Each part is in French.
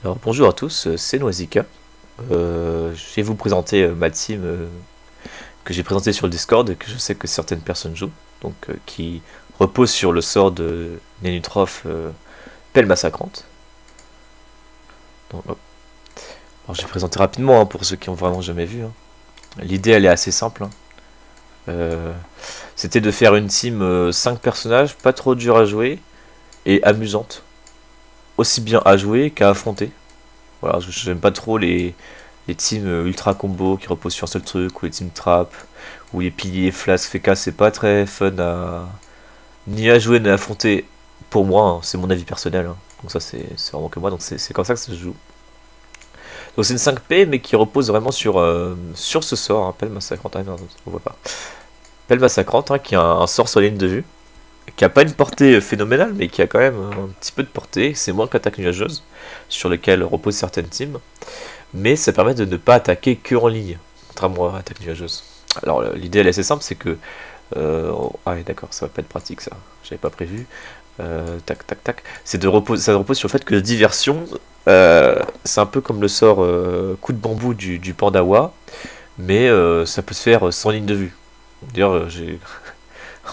Alors bonjour à tous, c'est Noisika. Je vais vous présenter ma team que j'ai présentée sur le Discord et que je sais que certaines personnes jouent. Donc qui repose sur le sort de Nenutrof Pelle Massacrante. Donc, hop. Alors je vais présenter rapidement pour ceux qui ont vraiment jamais vu. L'idée elle est assez simple. C'était de faire une team 5 personnages, pas trop dur à jouer et amusante. Aussi bien à jouer qu'à affronter. Voilà, j'aime pas trop les teams ultra combo qui reposent sur un seul truc, ou les teams trap, ou les piliers, flasques, FK, c'est pas très fun à ni à jouer ni à affronter pour moi, c'est mon avis personnel. Donc ça c'est vraiment que moi, donc c'est comme ça que ça se joue. Donc c'est une 5P mais qui repose vraiment sur ce sort, Pelle Massacrante, non, on voit pas. Pelle Massacrante, qui a un sort sur la ligne de vue, qui a pas une portée phénoménale, mais qui a quand même un petit peu de portée, c'est moins qu'attaque nuageuse, sur lequel reposent certaines teams. Mais ça permet de ne pas attaquer que en ligne, contrairement à attaque nuageuse. Alors l'idée elle est assez simple, c'est que... ah oui d'accord, ça va pas être pratique ça, j'avais pas prévu. Tac tac tac. Ça repose sur le fait que diversion, c'est un peu comme le sort coup de bambou du Pandawa, mais ça peut se faire sans ligne de vue. D'ailleurs j'ai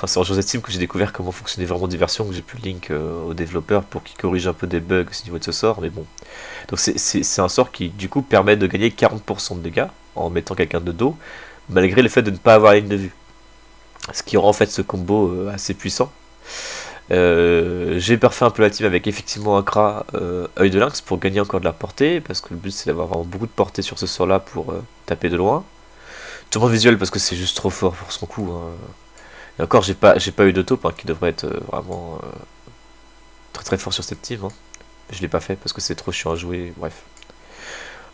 un sort José Team que j'ai découvert comment fonctionnait vraiment diversion, que j'ai pu link aux développeurs pour qu'ils corrigent un peu des bugs au niveau de ce sort, mais bon. Donc c'est un sort qui du coup permet de gagner 40% de dégâts en mettant quelqu'un de dos, malgré le fait de ne pas avoir la ligne de vue. Ce qui rend en fait ce combo assez puissant. J'ai parfait un peu la team avec effectivement un Kra œil de lynx pour gagner encore de la portée, parce que le but c'est d'avoir vraiment beaucoup de portée sur ce sort là pour taper de loin. Tout le monde visuel parce que c'est juste trop fort pour son coup. Et encore j'ai pas eu de taupe qui devrait être vraiment très très fort sur cette team. Je l'ai pas fait parce que c'est trop chiant à jouer, bref.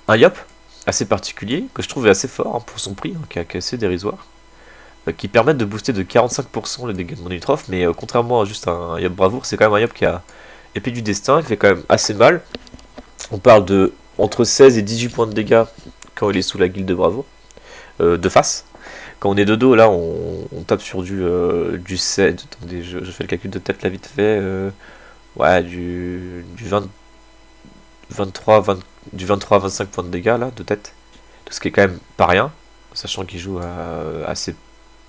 Un Yop, assez particulier, que je trouve assez fort pour son prix, qui est assez dérisoire, qui permet de booster de 45% le dégâts de mon Utroph, mais contrairement à juste un Yop Bravoure, c'est quand même un Yop qui a épée du destin, qui fait quand même assez mal. On parle de entre 16 et 18 points de dégâts quand il est sous la guilde de Bravoure, de face. Quand on est de dos, là, on tape sur du 7, attendez, je fais le calcul de tête là vite fait, ouais, du 20, 23, 20, du 23 à 25 points de dégâts là, de tête. Ce qui est quand même pas rien, sachant qu'il joue assez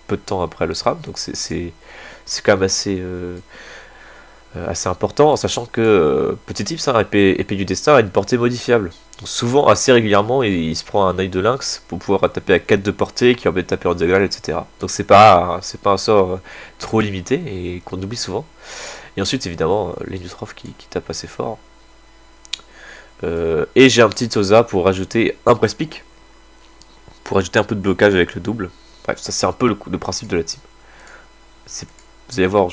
peu de temps après le SRAM, donc c'est quand même assez important, en sachant que, petit tips, épée du destin a une portée modifiable. Donc souvent, assez régulièrement, il se prend un œil de lynx pour pouvoir taper à 4 de portée, qui permet de taper en diagonale, etc. Donc c'est pas un sort trop limité, et qu'on oublie souvent. Et ensuite, évidemment, l'Industroph qui tape assez fort. Et j'ai un petit Toza pour rajouter un press pick, pour ajouter un peu de blocage avec le double. Bref, ça c'est un peu le principe de la team. Vous allez voir.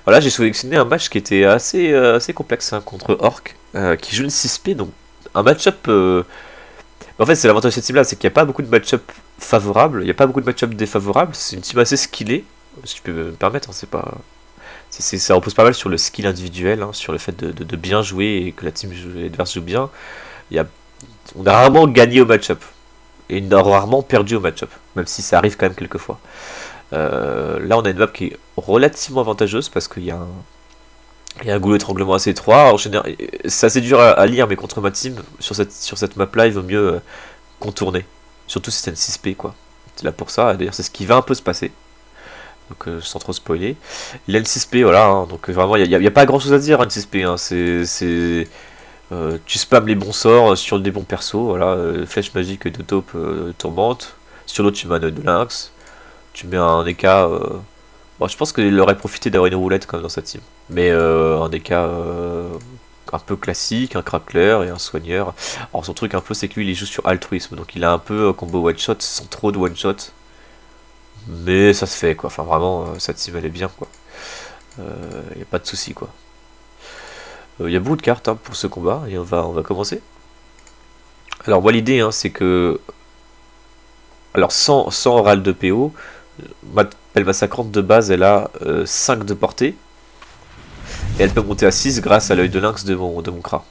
Voilà, j'ai sélectionné un match qui était assez complexe contre Orc, qui joue une 6P, donc un match-up. En fait, c'est l'avantage de cette team là, c'est qu'il n'y a pas beaucoup de match-up favorables, il n'y a pas beaucoup de match-up défavorables, c'est une team assez skillée, si je peux me permettre, c'est pas. Ça repose pas mal sur le skill individuel, sur le fait de bien jouer et que la team adverse joue bien. Il y a, on a rarement gagné au match-up. Et on a rarement perdu au match-up. Même si ça arrive quand même quelques fois. Là, on a une map qui est relativement avantageuse parce qu'il y a un goulot d'étranglement assez étroit. En général, c'est assez dur à lire, mais contre ma team, sur cette map-là, il vaut mieux contourner. Surtout si c'est une 6P, quoi. C'est là pour ça. D'ailleurs, c'est ce qui va un peu se passer. Donc, sans trop spoiler. Il a une 6P, voilà. Donc, vraiment, il n'y a pas grand-chose à dire, une 6P. Tu spams les bons sorts sur des bons persos, voilà, flèche magique de taupe tourmente. Sur l'autre, tu mets un œil de lynx. Tu mets un EK. Bon, je pense qu'il aurait profité d'avoir une roulette comme dans sa team. Mais un EK un peu classique, un crackler et un soigneur. Alors, son truc un peu, c'est que lui, il joue sur altruisme. Donc, il a un peu combo one shot sans trop de one shot. Mais ça se fait, quoi. Enfin, vraiment, sa team, elle est bien, quoi. Il n'y a pas de souci, quoi. Il y a beaucoup de cartes pour ce combat et on va commencer. Alors moi l'idée c'est que alors sans râle de PO, elle massacrante de base elle a 5 de portée et elle peut monter à 6 grâce à l'œil de lynx de mon Kra.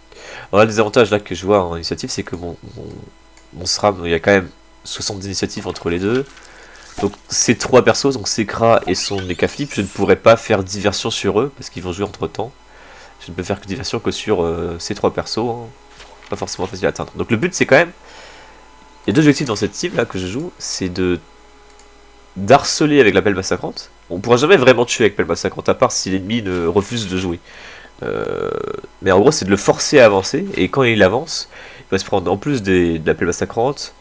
Alors là les avantages là que je vois en initiative c'est que mon SRAM il y a quand même 60 initiatives entre les deux. Donc ces trois persos, donc c'est Kra et son Mecha Flip, je ne pourrais pas faire diversion sur eux parce qu'ils vont jouer entre temps. Je ne peux faire que diversion que sur ces trois persos. pas forcément facile à atteindre. Donc le but c'est quand même, il y a deux objectifs dans cette team là que je joue, c'est de d'harceler avec la pelle massacrante. On pourra jamais vraiment tuer avec pelle massacrante à part si l'ennemi ne refuse de jouer. Mais en gros c'est de le forcer à avancer, et quand il avance, il va se prendre en plus de la pelle massacrante,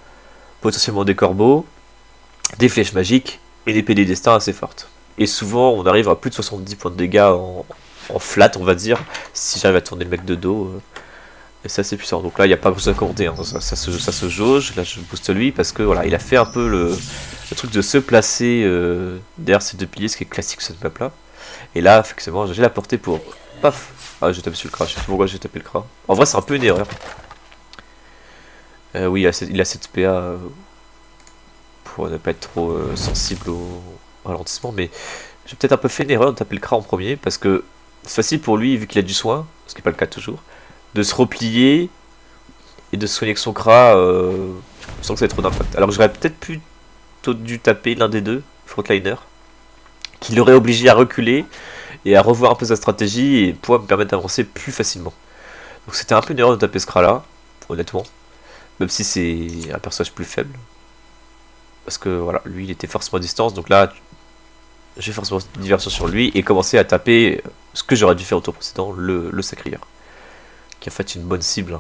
potentiellement des corbeaux, des flèches magiques et des PD destin assez fortes. Et souvent on arrive à plus de 70 points de dégâts en flat on va dire, si j'arrive à tourner le mec de dos. Et c'est assez puissant. Donc là il n'y a pas grand chose à compter, hein. Ça se jauge. Là je booste lui parce que voilà, il a fait un peu le truc de se placer derrière ces deux piliers, ce qui est classique sur cette map là. Et là effectivement j'ai la portée pour... Paf. Ah j'ai tapé sur le crash, je sais pas pourquoi j'ai tapé le crash. En vrai c'est un peu une erreur. Oui il a cette PA pour ne pas être trop sensible au ralentissement, mais j'ai peut-être un peu fait une erreur de taper le crash en premier, parce que c'est facile pour lui, vu qu'il a du soin, ce qui n'est pas le cas toujours, de se replier et de se soigner avec son crash sans que ça ait trop d'impact. Alors que j'aurais peut-être plutôt dû taper l'un des deux, frontliner, qui l'aurait obligé à reculer et à revoir un peu sa stratégie et pouvoir me permettre d'avancer plus facilement. Donc c'était un peu une erreur de taper ce crash là, honnêtement, même si c'est un personnage plus faible. Parce que voilà, lui il était forcément à distance, donc là j'ai forcément une diversion sur lui et commencer à taper ce que j'aurais dû faire au tour précédent, le sacrieur, qui a fait une bonne cible.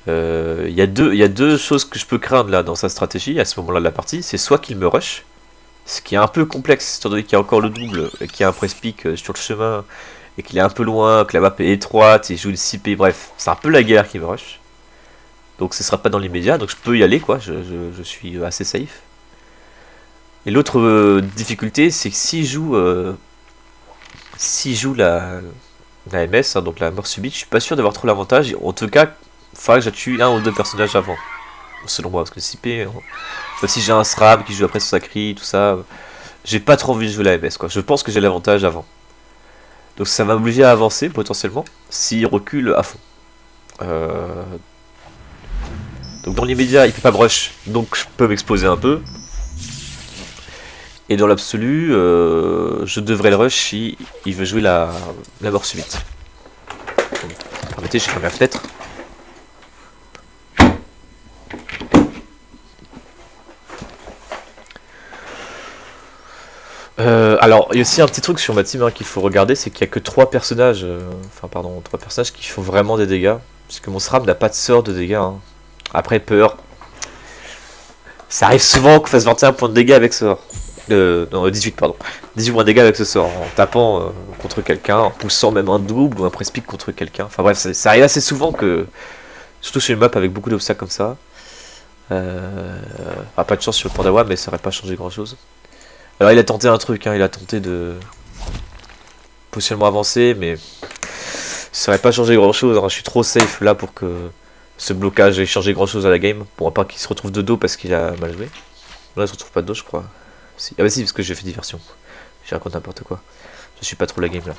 Il y a deux choses que je peux craindre là dans sa stratégie à ce moment là de la partie, c'est soit qu'il me rush, ce qui est un peu complexe étant donné qu'il y a encore le double, et qu'il y a un press-pick sur le chemin, et qu'il est un peu loin, que la map est étroite, et il joue le 6P, bref, c'est un peu la guerre qui me rush. Donc ce sera pas dans l'immédiat, donc je peux y aller quoi, je suis assez safe. Et l'autre difficulté, c'est que s'il joue la MS, hein, donc la mort subite, je suis pas sûr d'avoir trop l'avantage. En tout cas, il faudra que je tue un ou deux personnages avant, selon moi, parce que si P, enfin, si j'ai un SRAM qui joue après son sacri, tout ça, j'ai pas trop envie de jouer la MS quoi. Je pense que j'ai l'avantage avant. Donc ça va m'obliger à avancer potentiellement s'il recule à fond. Donc dans l'immédiat, il fait pas brush, donc je peux m'exposer un peu. Et dans l'absolu, je devrais le rush si il veut jouer la mort subite. Donc, permettez, j'ai fermé la fenêtre. Alors, il y a aussi un petit truc sur ma team hein, qu'il faut regarder, c'est qu'il n'y a que 3 personnages, qui font vraiment des dégâts. Parce que mon SRAM n'a pas de sort de dégâts. Hein. Après, peur. Ça arrive souvent qu'on fasse 21 points de dégâts avec ce sort. Non, 18, pardon. 18 points de dégâts avec ce sort, en tapant contre quelqu'un, en poussant même un double ou un press-pick contre quelqu'un. Enfin bref, ça arrive assez souvent que, surtout sur une map avec beaucoup d'obstacles comme ça. Pas de chance sur le Pandawa, mais ça aurait pas changé grand chose. Alors il a tenté un truc, hein, il a tenté de potentiellement avancer, mais ça aurait pas changé grand chose. Hein. Je suis trop safe là pour que ce blocage ait changé grand chose à la game. Bon, à part qu'il se retrouve de dos parce qu'il a mal joué. Là, il se retrouve pas de dos, je crois. Si. Ah bah si, parce que j'ai fait diversion. J'ai raconté n'importe quoi. Je suis pas trop la game là.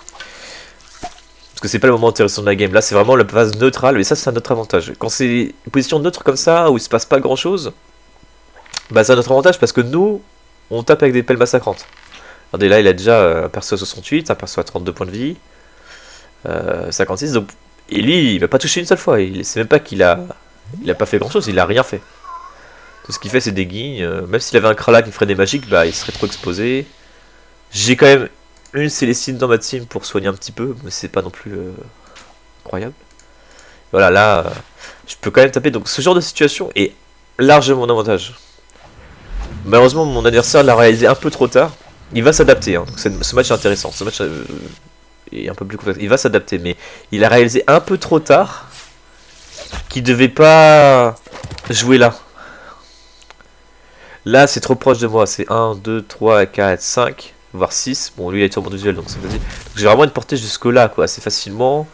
Parce que c'est pas le moment intéressant de la game. Là, c'est vraiment la phase neutrale. Et ça, c'est un autre avantage. Quand c'est une position neutre comme ça, où il se passe pas grand chose, bah c'est un autre avantage parce que nous, on tape avec des pelles massacrantes. Regardez là, il a déjà un perso à 68, un perso à 32 points de vie, 56. Donc, et lui, il va pas toucher une seule fois. C'est même pas qu'il a pas fait grand chose, il a rien fait. Tout ce qu'il fait, c'est des guignes. Même s'il avait un Krala qui ferait des magiques, bah il serait trop exposé. J'ai quand même une Célestine dans ma team pour soigner un petit peu, mais c'est pas non plus incroyable. Voilà, là, je peux quand même taper. Donc ce genre de situation est largement mon avantage. Malheureusement, mon adversaire l'a réalisé un peu trop tard. Il va s'adapter. Hein. Ce match est intéressant. Ce match est un peu plus complexe. Il va s'adapter, mais il a réalisé un peu trop tard qu'il devait pas jouer là. Là, c'est trop proche de moi. C'est 1, 2, 3, 4, 5, voire 6. Bon, lui, il a été en mode visuel, donc c'est facile. J'ai vraiment une portée jusque-là, quoi, assez facilement,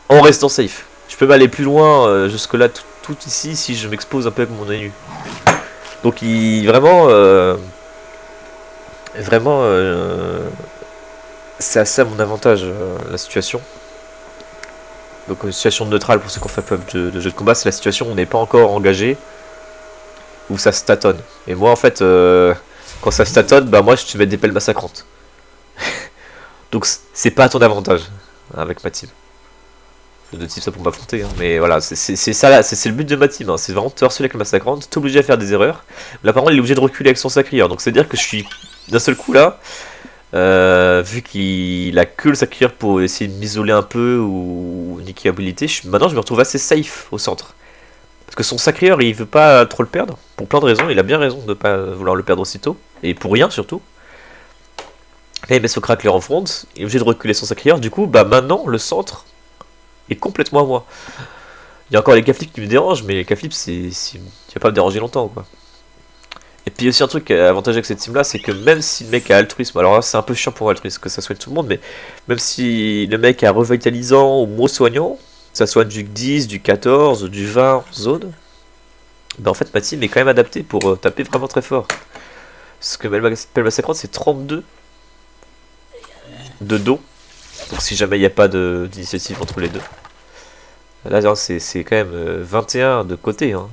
en restant safe. Je peux m'aller plus loin, jusque-là, tout ici, si je m'expose un peu avec mon œil nu. Donc, c'est assez à mon avantage, la situation. Donc, une situation neutrale pour ceux qui ont fait de jeu de combat, c'est la situation où on n'est pas encore engagé, où ça se tâtonne. Et moi en fait quand ça se tâtonne, bah moi je te mets des pelles massacrantes. Donc c'est pas à ton avantage avec ma team. de type ça pour m'affronter, hein. Mais voilà, c'est ça là, c'est le but de ma team, hein. C'est vraiment de te harceler avec le massacrante, t'obliger à faire des erreurs. Là par contre il est obligé de reculer avec son sacrieur, donc c'est à dire que je suis d'un seul coup là, vu qu'il a que le sacrieur pour essayer de m'isoler un peu ou niquer abilité, maintenant je me retrouve assez safe au centre. Parce que son sacrieur il veut pas trop le perdre, pour plein de raisons, il a bien raison de pas vouloir le perdre aussitôt, et pour rien surtout. Là il met son crackler en front, il est obligé de reculer son sacrieur, du coup bah maintenant le centre est complètement à moi. Il y a encore les caflips qui me dérangent, mais les caflips tu vas pas me déranger longtemps quoi. Et puis aussi un truc avantageux avec cette team là, c'est que même si le mec a altruisme, alors là c'est un peu chiant pour altruisme que ça soigne tout le monde, mais même si le mec a revitalisant ou mot soignant, ça soigne du 10, du 14, du 20 en zone, bah en fait ma team est quand même adaptée pour taper vraiment très fort. Parce que Pelle Massacrante c'est 32 de dos, donc si jamais il n'y a pas d'initiative entre les deux. Là c'est quand même 21 de côté, hein.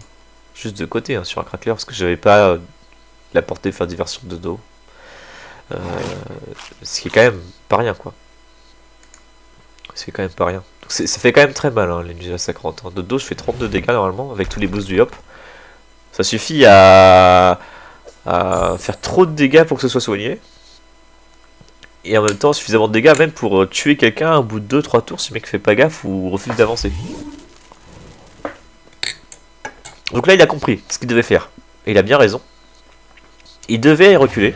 Juste de côté hein, sur un crackler, parce que j'avais pas la portée faire diversion de dos. Ce qui est quand même pas rien quoi. C'est quand même pas rien. Donc ça fait quand même très mal hein, l'ennemi massacrante. Hein. De dos je fais 32 dégâts normalement avec tous les boosts du hop. Ça suffit à faire trop de dégâts pour que ce soit soigné. Et en même temps suffisamment de dégâts même pour tuer quelqu'un au bout de 2-3 tours si le mec fait pas gaffe ou refuse d'avancer. Donc là il a compris ce qu'il devait faire. Et il a bien raison. Il devait reculer.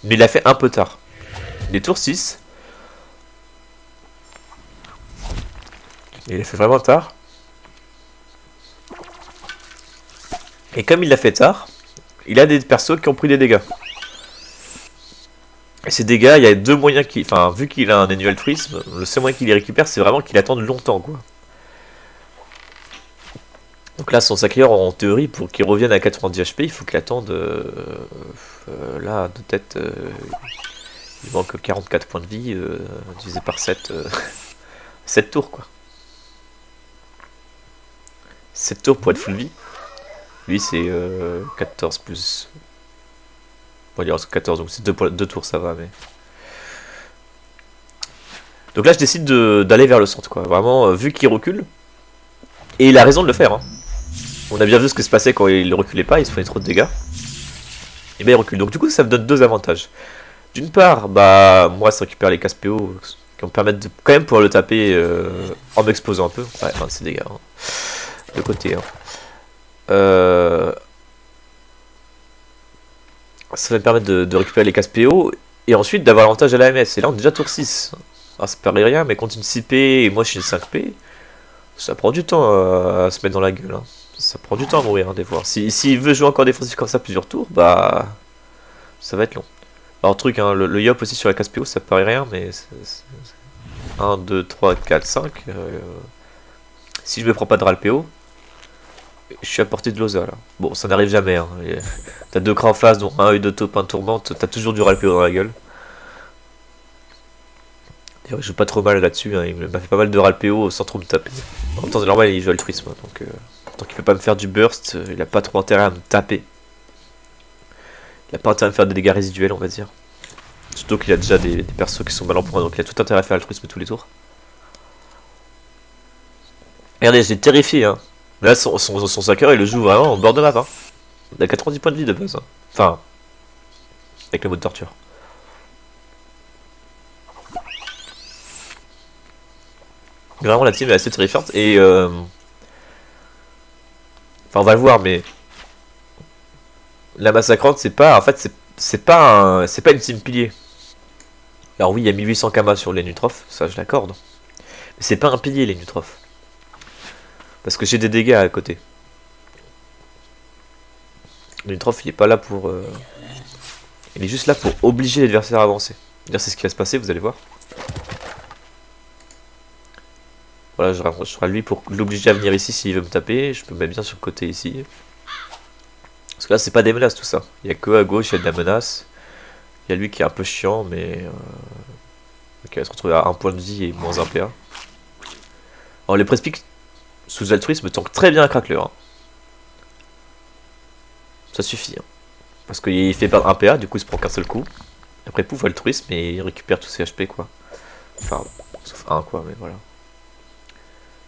Mais il l'a fait un peu tard. Il est tour 6. Et il l'a fait vraiment tard. Et comme il l'a fait tard, il a des persos qui ont pris des dégâts. Et ces dégâts, il y a deux moyens qui... Enfin, vu qu'il a un annual altruisme, le seul moyen qu'il les récupère, c'est vraiment qu'il attende longtemps, quoi. Donc là, son sacrieur, en théorie, pour qu'il revienne à 90 HP, il faut qu'il attende... là, de tête... il manque 44 points de vie, divisé par 7... 7 tours, quoi. 7 tours pour être full vie. Lui, c'est 14 plus... On va dire 14, donc c'est 2 tours, ça va, mais... Donc là, je décide d'aller vers le centre, quoi. Vraiment, vu qu'il recule... Et il a raison de le faire, hein. On a bien vu ce qui se passait quand il ne reculait pas, il se faisait trop de dégâts. Et bien il recule. Donc du coup ça me donne deux avantages. D'une part, bah moi ça récupère les casse PO qui me permettent de quand même pouvoir le taper en m'exposant un peu. Ouais, 26 dégâts. Hein. De côté. Hein. Ça va me permettre de récupérer les casse PO et ensuite d'avoir l'avantage à la MS. Et là on est déjà tour 6. Ah, ça paraît rien, mais quand une 6P et moi je suis une 5P, ça prend du temps à se mettre dans la gueule. Hein. Ça prend du temps à mourir, hein, des fois. S'il veut jouer encore défensif comme ça plusieurs tours, bah ça va être long. Alors truc, hein, le yop aussi sur la casse PO, ça paraît rien, mais 1, 2, 3, 4, 5. Si je me prends pas de ral PO, je suis à portée de l'Osa là. Bon, ça n'arrive jamais. Hein. T'as deux crans en face, dont un œil de taupe, un tourmente, t'as toujours du ral PO dans la gueule. D'ailleurs, il joue pas trop mal là-dessus, hein. Il m'a fait pas mal de ral PO sans trop me taper. En même temps, c'est normal, il joue altruisme, donc tant qu'il peut pas me faire du burst, il a pas trop intérêt à me taper. Il a pas intérêt à me faire des dégâts résiduels, on va dire. Surtout qu'il a déjà des persos qui sont mal en point, donc il a tout intérêt à faire altruisme tous les tours. Regardez, je l'ai terrifié, hein. Là, son sacker, il le joue vraiment en bord de map, hein. Il a 90 points de vie de base, hein. Enfin, avec le mode torture. Vraiment, la team est assez terrifiante et enfin, on va le voir, mais la massacrante, c'est pas, en fait, c'est pas une team pilier. Alors oui, il y a 1800 kamas sur les Nutrophes, ça je l'accorde. Mais c'est pas un pilier les Nutrophes. Parce que j'ai des dégâts à côté. Le Nutrophe, il est pas là pour... il est juste là pour obliger l'adversaire à avancer. C'est ce qui va se passer, vous allez voir. Voilà, je rapprocherai lui pour l'obliger à venir ici s'il veut me taper. Je peux me mettre bien sur le côté ici. Parce que là, c'est pas des menaces tout ça. Il y a que à gauche, il y a de la menace. Il y a lui qui est un peu chiant, mais qui va se retrouver à 1 point de vie et moins 1 PA. Alors, les Prespic sous altruisme tankent très bien un crackler. Hein. Ça suffit. Hein. Parce qu'il fait perdre 1 PA, du coup, il se prend qu'un seul coup. Après, pouf, altruisme et il récupère tous ses HP, quoi. Enfin, Sauf un quoi, mais voilà.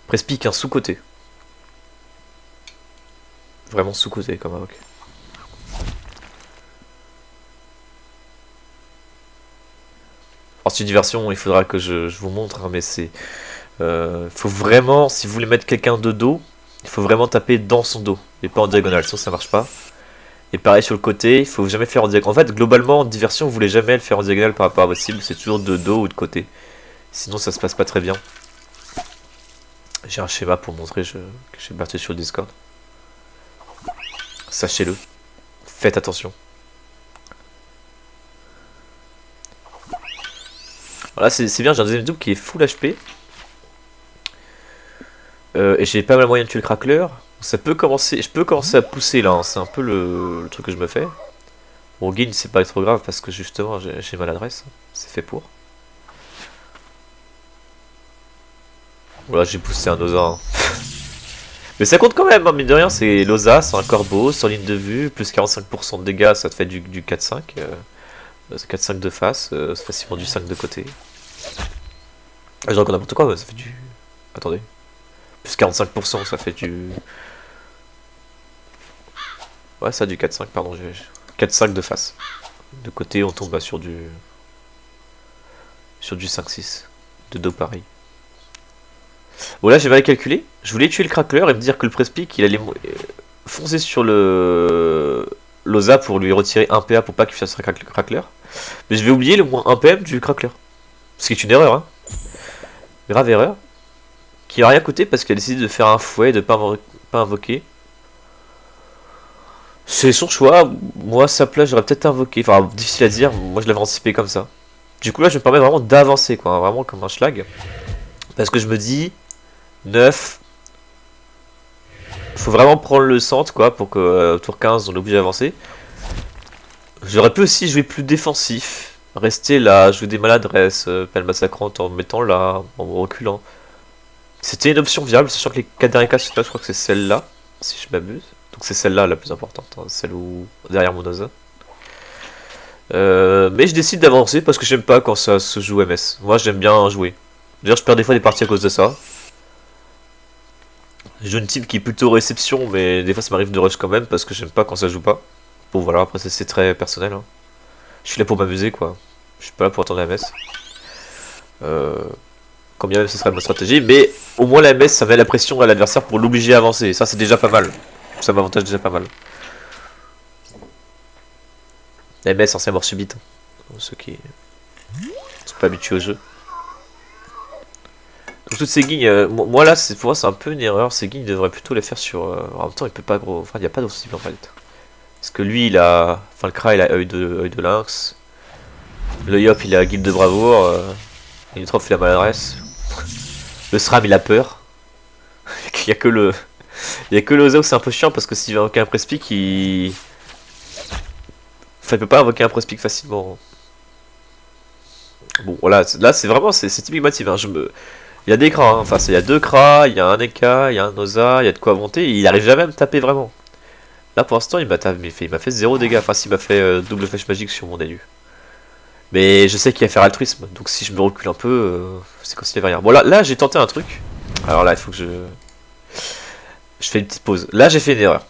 Prespic, un sous-côté. Vraiment sous-côté comme invoque. Ensuite, diversion, il faudra que je vous montre, hein, mais c'est... faut vraiment, si vous voulez mettre quelqu'un de dos, il faut vraiment taper dans son dos, et pas en diagonale, sinon ça marche pas. Et pareil sur le côté, il faut jamais faire en diagonale. En fait, globalement, en diversion, vous voulez jamais le faire en diagonale par rapport à votre cible, c'est toujours de dos ou de côté. Sinon, ça se passe pas très bien. J'ai un schéma pour montrer que j'ai parti sur le Discord. Sachez-le. Faites attention. Voilà, c'est bien, j'ai un deuxième double qui est full HP. Et j'ai pas mal moyen de tuer le crackler. Ça peut commencer, je peux commencer à pousser là, hein. C'est un peu le truc que je me fais. Bon, gain c'est pas trop grave parce que justement j'ai maladresse. C'est fait pour. Voilà, j'ai poussé un Osa. Hein. Mais ça compte quand même, hein, mine de rien, c'est l'Osa, c'est un corbeau, sur ligne de vue, plus 45% de dégâts, ça te fait du 4-5. C'est 4-5 de face, c'est facilement du 5 de côté. Je raconte n'importe quoi, mais ça fait du... Attendez. Plus 45%, ça fait du... Ouais, ça a du 4-5, pardon, j'ai 4-5 de face. De côté, on tombe sur du... Sur du 5-6. De dos pareil. Bon là j'ai mal calculé, je voulais tuer le crackler et me dire que le Prespic il allait foncer sur le l'Osa pour lui retirer 1 PA pour pas qu'il fasse un crackler. Mais je vais oublier le moins 1 PM du crackler. Ce qui est une erreur, hein. Grave erreur. Qui a rien coûté parce qu'elle a décidé de faire un fouet et de pas invoquer. C'est son choix, moi à sa place j'aurais peut-être invoqué, enfin difficile à dire, moi je l'avais anticipé comme ça. Du coup là je me permets vraiment d'avancer quoi, vraiment comme un schlag. Parce que je me dis, 9, faut vraiment prendre le centre quoi pour que tour 15 on est obligé d'avancer. J'aurais pu aussi jouer plus défensif, rester là, jouer des maladresses, pelle massacrante en me mettant là, en me reculant. C'était une option viable, sachant que les 4 derniers cas je crois que c'est celle-là, si je m'abuse. Donc c'est celle-là la plus importante, hein, celle où derrière mon Osa. Mais je décide d'avancer parce que j'aime pas quand ça se joue MS. Moi j'aime bien jouer. D'ailleurs je perds des fois des parties à cause de ça. Je joue une team qui est plutôt réception, mais des fois ça m'arrive de rush quand même parce que j'aime pas quand ça joue pas. Bon voilà, après c'est très personnel. Hein. Je suis là pour m'amuser quoi. Je suis pas là pour attendre la MS. Quand bien même ce serait ma stratégie, mais au moins la MS ça met la pression à l'adversaire pour l'obliger à avancer. Et ça c'est déjà pas mal. Ça m'avantage déjà pas mal. La MS ancien mort subite. Pour ceux qui sont pas habitués au jeu. Donc toutes ces guignes, moi là pour moi c'est un peu une erreur, ces guignes devraient plutôt les faire sur... en même temps il peut pas gros, enfin il n'y a pas d'autre cible en fait. Parce que lui il a... Enfin le Kra il a œil de lynx. Le Yop il a guilde de bravoure. Il il a maladresse. Le Sram il a peur. Il y a que le... Il y a que le Osa où c'est un peu chiant parce que s'il va invoquer un Prespic il... Enfin il peut pas invoquer un Prespic facilement. Bon voilà, là c'est vraiment, c'est typique ma team, hein. Il y a des Kras, hein. Enfin il y a 2 Kras, il y a un Eka, il y a un Osa, il y a de quoi monter, et il arrive jamais à me taper vraiment. Là pour l'instant il m'a fait 0 dégâts, enfin s'il m'a fait double flèche magique sur mon élu. Mais je sais qu'il va faire altruisme, donc si je me recule un peu, c'est comme s'il avait rien. Bon là j'ai tenté un truc, alors là il faut que je fais une petite pause. Là j'ai fait une erreur.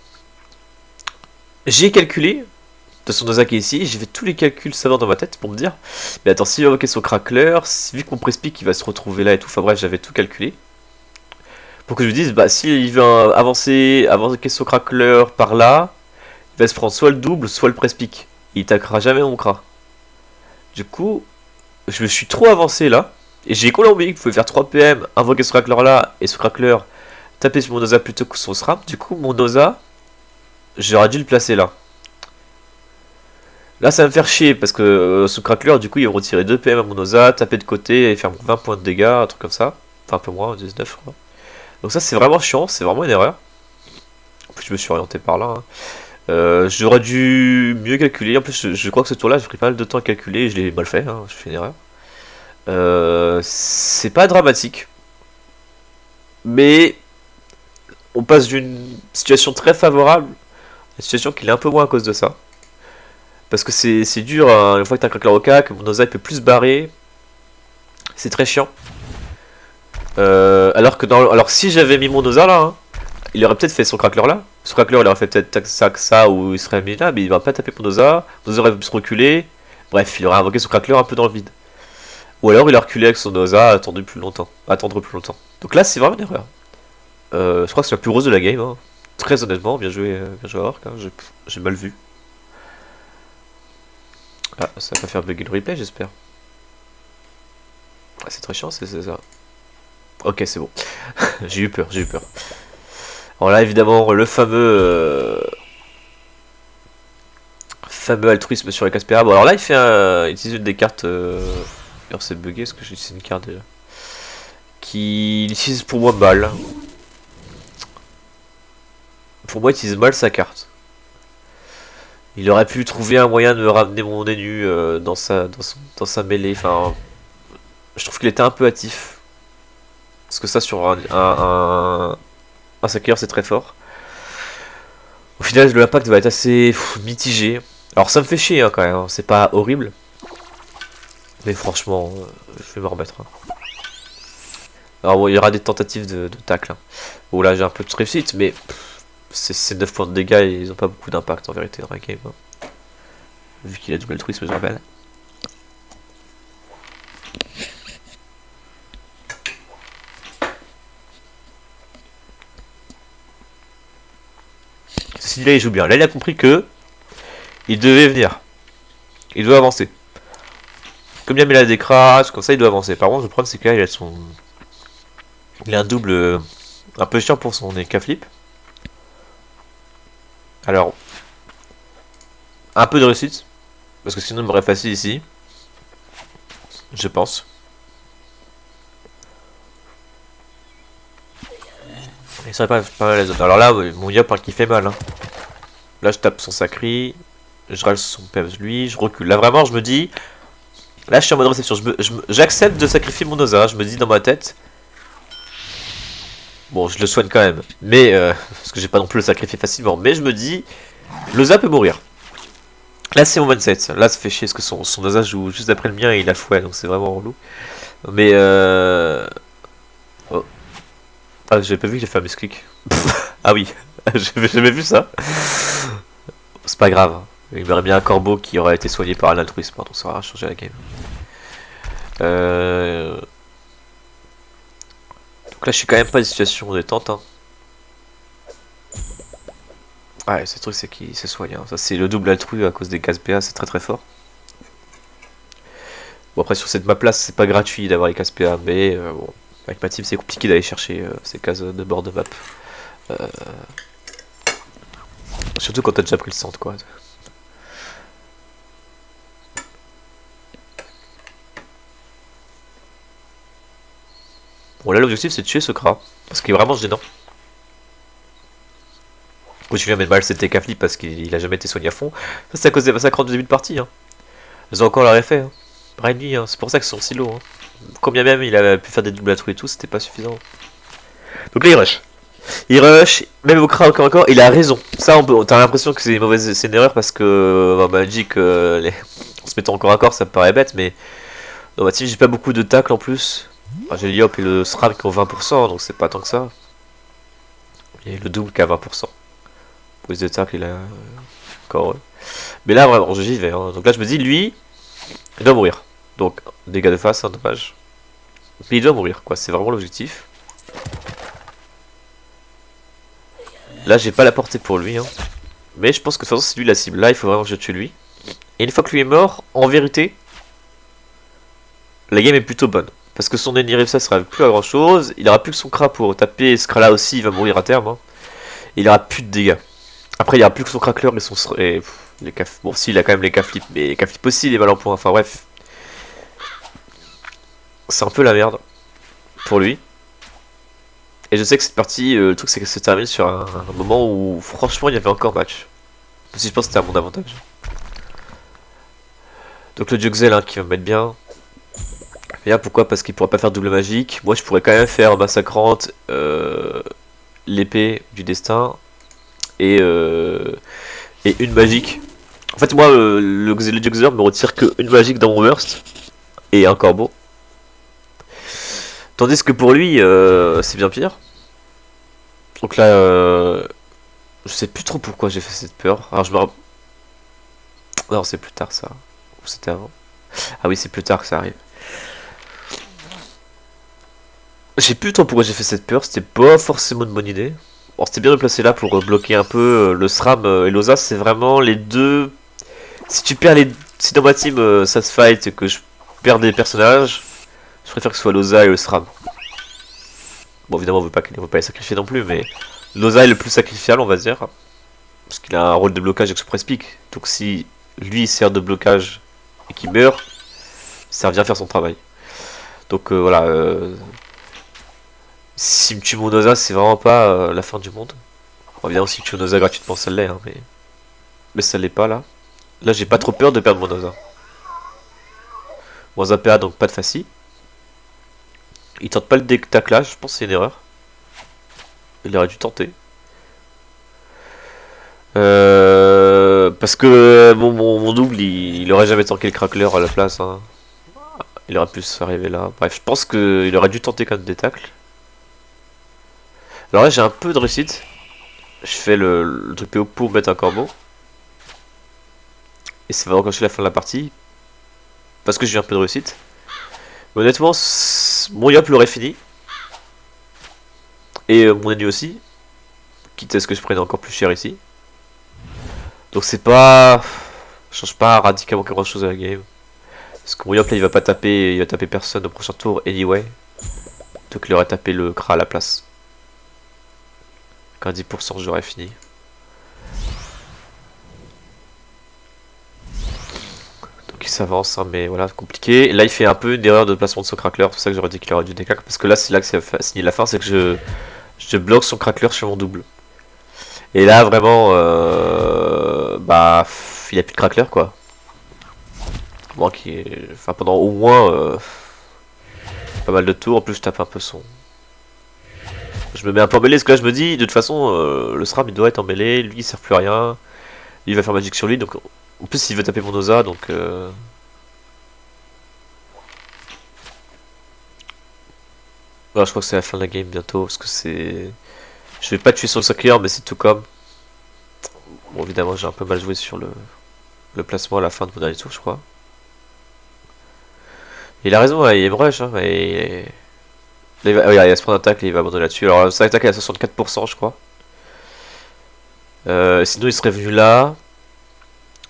J'ai calculé, de son Osa qui est ici, j'ai fait tous les calculs savants dans ma tête pour me dire, mais attends, s'il va invoquer son crackler, vu que mon Prespic il va se retrouver là et tout, enfin bref, j'avais tout calculé. Pour que je me dise, bah s'il veut avancer son crackler par là, il va se prendre soit le double, soit le Prespic. Il taquera jamais mon Kra. Du coup, je me suis trop avancé là, et j'ai colombé qu'il pouvait faire 3 PM, invoquer ce crackler là, et ce crackler taper sur mon Osa plutôt que son SRAM. Du coup, mon Osa, j'aurais dû le placer là. Là ça va me faire chier parce que ce crackler du coup il va retirer 2 PM à mon Osa, taper de côté et faire 20 points de dégâts, un truc comme ça. Enfin un peu moins, 19 je crois. Donc ça c'est vraiment chiant, c'est vraiment une erreur. En plus je me suis orienté par là. Hein. J'aurais dû mieux calculer, en plus je crois que ce tour là j'ai pris pas mal de temps à calculer et je l'ai mal fait, hein. Je fais une erreur. C'est pas dramatique. Mais on passe d'une situation très favorable à une situation qui est un peu moins à cause de ça. Parce que c'est dur, hein, une fois que t'as un crackler au cac, mon Osa il peut plus se barrer. C'est très chiant. Alors si j'avais mis mon Noza là, hein, il aurait peut-être fait son crackler là. Son crackler il aurait fait peut-être ça ou il serait mis là, mais il va pas taper mon Noza. Noza aurait pu se reculer. Bref, il aurait invoqué son crackler un peu dans le vide. Ou alors il a reculé avec son Noza, attendre plus longtemps. Donc là c'est vraiment une erreur. Je crois que c'est la plus grosse de la game. Hein. Très honnêtement, bien joué Orc. Hein. J'ai mal vu. Ah, ça va pas faire bugger le replay, j'espère. Ah, c'est très chiant, c'est ça. Ok, c'est bon. J'ai eu peur. Alors là, évidemment, le fameux altruisme sur les Caspera. Bon, alors là, il utilise une des cartes. Alors, c'est bugué, parce que j'ai utilisé une carte déjà. Qui utilise pour moi mal. Pour moi, il utilise mal sa carte. Il aurait pu trouver un moyen de ramener mon élu dans sa mêlée. Enfin, je trouve qu'il était un peu hâtif. Parce que ça, sur un sacker, c'est très fort. Au final, l'impact va être assez mitigé. Alors, ça me fait chier hein, quand même. Hein. C'est pas horrible. Mais franchement, je vais me remettre. Hein. Alors, bon, il y aura des tentatives de tacle. Hein. Bon, là, j'ai un peu de réussite, mais c'est 9 points de dégâts et ils ont pas beaucoup d'impact en vérité dans la game. Hein. Vu qu'il a double altruisme, je rappelle. Si là il joue bien, là il a compris que il devait venir. Il doit avancer. Comme il a des crashs, comme ça il doit avancer. Par contre, le problème c'est que là il a un double un peu chiant pour son EK flip. Alors, un peu de réussite. Parce que sinon il m'aurait facile ici. Je pense. Et ça va pas mal la zone. Alors là, mon yop qui fait mal. Hein. Là je tape son sacri. Je râle son peps lui. Je recule. Là vraiment je me dis. Là je suis en mode réception. J'accepte de sacrifier mon Noza. Je me dis dans ma tête. Bon, je le soigne quand même. Mais, parce que j'ai pas non plus le sacrifier facilement. Mais je me dis, Noza peut mourir. Là, c'est mon mindset. Là, ça fait chier parce que son Noza joue juste après le mien et il a fouet. Donc c'est vraiment relou. Mais, oh. Ah, j'avais pas vu que j'ai fait un misclick. Ah oui, j'avais jamais vu ça. C'est pas grave. Il m'aurait bien un corbeau qui aurait été soigné par un altruisme. Donc ça aura changé la game. Donc là, je suis quand même pas dans une situation détente. Hein. Ouais, ce truc, c'est qu'il se soigne. Hein. Ça, c'est le double altru à cause des cases PA, c'est très très fort. Bon, après, sur cette map là, c'est pas gratuit d'avoir les cases PA, mais bon, avec ma team, c'est compliqué d'aller chercher ces cases de bord de map. Surtout quand t'as déjà pris le centre, quoi. Bon, là, l'objectif, c'est de tuer ce Kra, ce qui est vraiment gênant. Je viens mettre mal c'était Kafli parce qu'il a jamais été soigné à fond. Ça c'est à cause des massacres du début de partie. Hein. Ils ont encore leur effet. Hein. Brainy, hein. C'est pour ça qu'ils sont si lourds. Hein. Combien même il a pu faire des doubles atouts et tout, c'était pas suffisant. Donc là il rush. Il rush, même au crowd encore, il a raison. Ça t'as l'impression que c'est une erreur parce que Magic, en se mettant encore à corps ça me paraît bête, mais dans ma team j'ai pas beaucoup de tackle en plus. Enfin, j'ai l'Iop et le SRAM qui ont 20%, donc c'est pas tant que ça. Et le double qui a 20%. Prise de tacle, il a encore. Mais là, vraiment, j'y vais. Hein. Donc là, je me dis, lui, il doit mourir. Donc, dégâts de face, hein, dommage. Mais il doit mourir, quoi. C'est vraiment l'objectif. Là, j'ai pas la portée pour lui. Hein. Mais je pense que de toute façon, c'est lui la cible. Là, il faut vraiment que je tue lui. Et une fois que lui est mort, en vérité, la game est plutôt bonne. Parce que son ennemi ça sera plus à grand chose. Il aura plus que son Kra pour taper. Ce Kra là aussi, il va mourir à terme. Hein. Il aura plus de dégâts. Après, il n'y aura plus que son crackler et son. Les caf... Bon, si, il a quand même les caflips, mais les caflips aussi, il est mal en point. Enfin, bref. C'est un peu la merde. Pour lui. Et je sais que cette partie, le truc, c'est que ça se termine sur un moment où, franchement, il y avait encore match. Si je pense que c'était à mon avantage. Donc, le Juxel, hein, qui va me mettre bien. Bien, pourquoi? Parce qu'il pourra pas faire double magique. Moi, je pourrais quand même faire massacrante, l'épée du destin. Et une magique. En fait, moi, le Juxer me retire que une magique dans mon burst et un corbeau. Tandis que pour lui, c'est bien pire. Donc là, je sais plus trop pourquoi j'ai fait cette peur. Alors je me rappelle... Non, c'est plus tard ça. Ou c'était avant. Ah oui, c'est plus tard que ça arrive. Je sais plus trop pourquoi j'ai fait cette peur. C'était pas forcément une bonne idée. Bon, c'était bien de placer là pour bloquer un peu le SRAM et l'OSA. C'est vraiment les deux. Si tu perds les... Si dans ma team ça se fight et que je perds des personnages, je préfère que ce soit l'OSA et le SRAM. Bon, évidemment, on veut pas les sacrifier non plus, mais l'OSA est le plus sacrifiable, on va dire. Parce qu'il a un rôle de blocage avec Express Peak. Donc si lui sert de blocage et qu'il meurt, ça revient faire son travail. Donc voilà. Si me tue mon OSA, c'est vraiment pas la fin du monde. Bon, évidemment, si tu tues mon OSA gratuitement, ça l'est, hein, mais ça l'est pas là. Là, j'ai pas trop peur de perdre mon OSA. Moins APA, donc pas de facie. Il tente pas le détaclage, je pense que c'est une erreur. Il aurait dû tenter. Parce que mon double, il aurait jamais tanké le crackler à la place. Hein. Il aurait pu s'arriver là. Bref, je pense qu'il aurait dû tenter quand même des tacles. Alors là, j'ai un peu de réussite. Je fais le truc PO pour mettre un corbeau. Et ça va enclencher la fin de la partie. Parce que j'ai un peu de réussite. Mais honnêtement, mon yop l'aurait fini. Et mon ennemi aussi. Quitte à ce que je prenne encore plus cher ici. Donc c'est pas... Ça change pas radicalement quelque chose à la game. Parce que mon yop là il va pas taper, il va taper personne au prochain tour anyway. Donc il aurait tapé le Kra à la place. Qu'un 10% j'aurais fini. Donc il s'avance, hein, mais voilà, compliqué. Et là il fait un peu une erreur de placement de son crackler, c'est pour ça que j'aurais dit qu'il aurait dû décac. Parce que là c'est là que ça signer la fin, c'est que je bloque son crackler sur mon double. Et là vraiment, bah, il a plus de crackler quoi. Moi qui est... Enfin pendant au moins pas mal de tours, en plus je tape un peu son... Je me mets un peu emmêlé, parce que là je me dis, de toute façon, le SRAM il doit être emmêlé, lui il sert plus à rien. Lui il va faire magic sur lui, donc en plus il veut taper mon OSA, donc... Voilà, je crois que c'est la fin de la game bientôt, parce que c'est... Je vais pas tuer sur le sacré, mais c'est tout comme... Bon évidemment j'ai un peu mal joué sur le placement à la fin de mon dernier tour je crois. Il a raison, hein, il aime rush, hein, et... Là, il va se prendre un tacle et il va abandonner là-dessus. Alors ça attaque à 64% je crois. Sinon il serait venu là.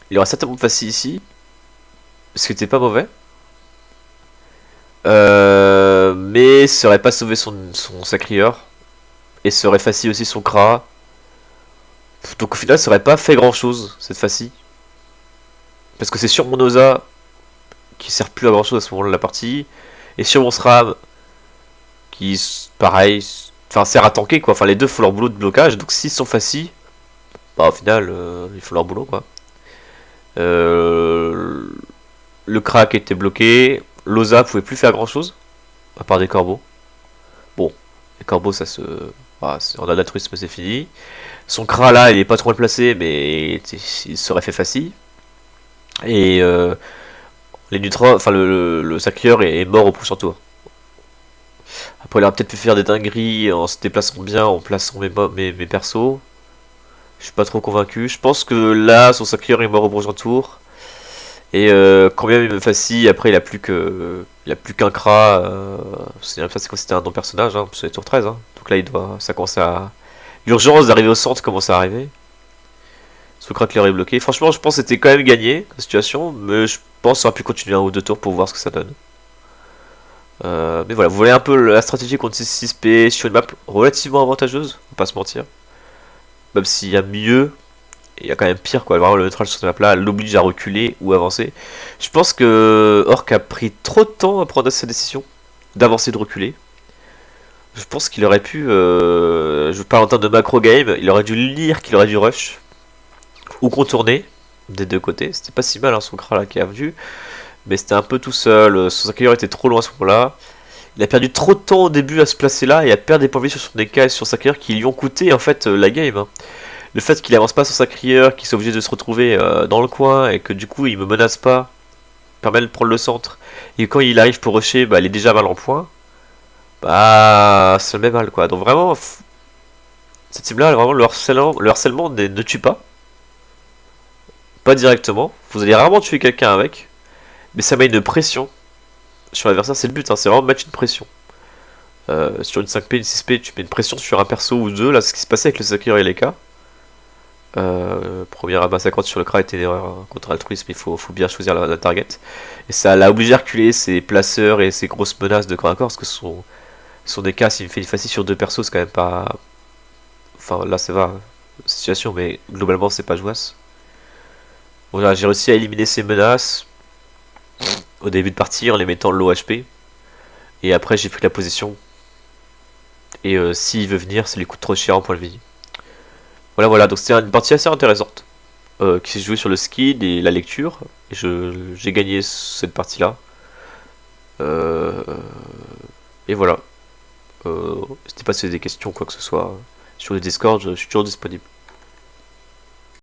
Il aurait certainement facile ici. Ce qui était pas mauvais. Mais ça aurait pas sauvé son sacrieur. Et ça aurait facile aussi son Kra. Donc au final ça aurait pas fait grand chose cette fois-ci. Parce que c'est sur mon Osa qui sert plus à grand chose à ce moment-là de la partie. Et sur mon SRAM qui pareil, enfin sert à tanker quoi. Enfin les deux font leur boulot de blocage. Donc s'ils sont faciles, bah au final ils font leur boulot quoi. Le crack était bloqué. L'Osa pouvait plus faire grand chose. À part des corbeaux. Bon, les corbeaux ça se... Bah, en altruisme c'est fini. Son Kra là il est pas trop mal placé mais il serait fait facile. Et les neutrons, enfin le sacrieur est mort au prochain tour. Après il aurait peut-être pu faire des dingueries en se déplaçant bien, en plaçant mes persos. Je suis pas trop convaincu. Je pense que là son sacrieur est mort au prochain tour. Et quand bien il me facile, après il a plus qu'un Kra. C'est comme si c'était un non personnage, hein, c'est tour 13. Hein. Donc là ça commence à... L'urgence d'arriver au centre commence à arriver. Son crackler est bloqué. Franchement je pense que c'était quand même gagné la situation. Mais je pense qu'on aurait pu continuer un ou deux tours pour voir ce que ça donne. Mais voilà, vous voyez un peu la stratégie contre 6-6P sur une map relativement avantageuse, on va pas se mentir. Même s'il y a mieux, il y a quand même pire quoi. Vraiment le neutral sur cette map là l'oblige à reculer ou avancer. Je pense que Orc a pris trop de temps à prendre sa décision d'avancer et de reculer. Je pense qu'il aurait pu, je parle en termes de macro game, il aurait dû lire qu'il aurait dû rush ou contourner des deux côtés. C'était pas si mal hein, son Kra là qui est venu. Mais c'était un peu tout seul, son sacrieur était trop loin à ce moment-là. Il a perdu trop de temps au début à se placer là et à perdre des points de vie sur son DK et sur son sacrieur qui lui ont coûté en fait la game. Hein. Le fait qu'il avance pas son sacrieur, qu'il soit obligé de se retrouver dans le coin et que du coup il me menace pas, permet de prendre le centre. Et quand il arrive pour rusher, bah, il est déjà mal en point. Bah, c'est le même mal, quoi. Donc vraiment, cette team-là, vraiment, le harcèlement ne tue pas. Pas directement. Vous allez rarement tuer quelqu'un avec. Mais ça met une pression sur l'adversaire, c'est le but, hein, c'est vraiment de mettre une pression. Sur une 5P, une 6P, tu mets une pression sur un perso ou deux. Là, c'est ce qui se passait avec le Sakura et les K. Première massacrante sur le Kra était une erreur hein, contre altruisme, faut bien choisir la target. Et ça l'a obligé à reculer ses placeurs et ses grosses menaces de corps à corps, parce que ce sont des cas, s'il me fait facile sur deux persos, c'est quand même pas. Enfin, là, ça va, situation, mais globalement, c'est pas jouasse. Voilà, j'ai réussi à éliminer ces menaces au début de partie en les mettant low HP. Et après, j'ai pris la position. Et s'il veut venir, ça lui coûte trop cher en point de vie. Voilà, voilà, donc c'était une partie assez intéressante. Qui s'est jouée sur le skill et la lecture. Et j'ai gagné cette partie-là. Euh, et voilà. N'hésitez pas si vous avez des questions, quoi que ce soit. Sur le Discord, je suis toujours disponible.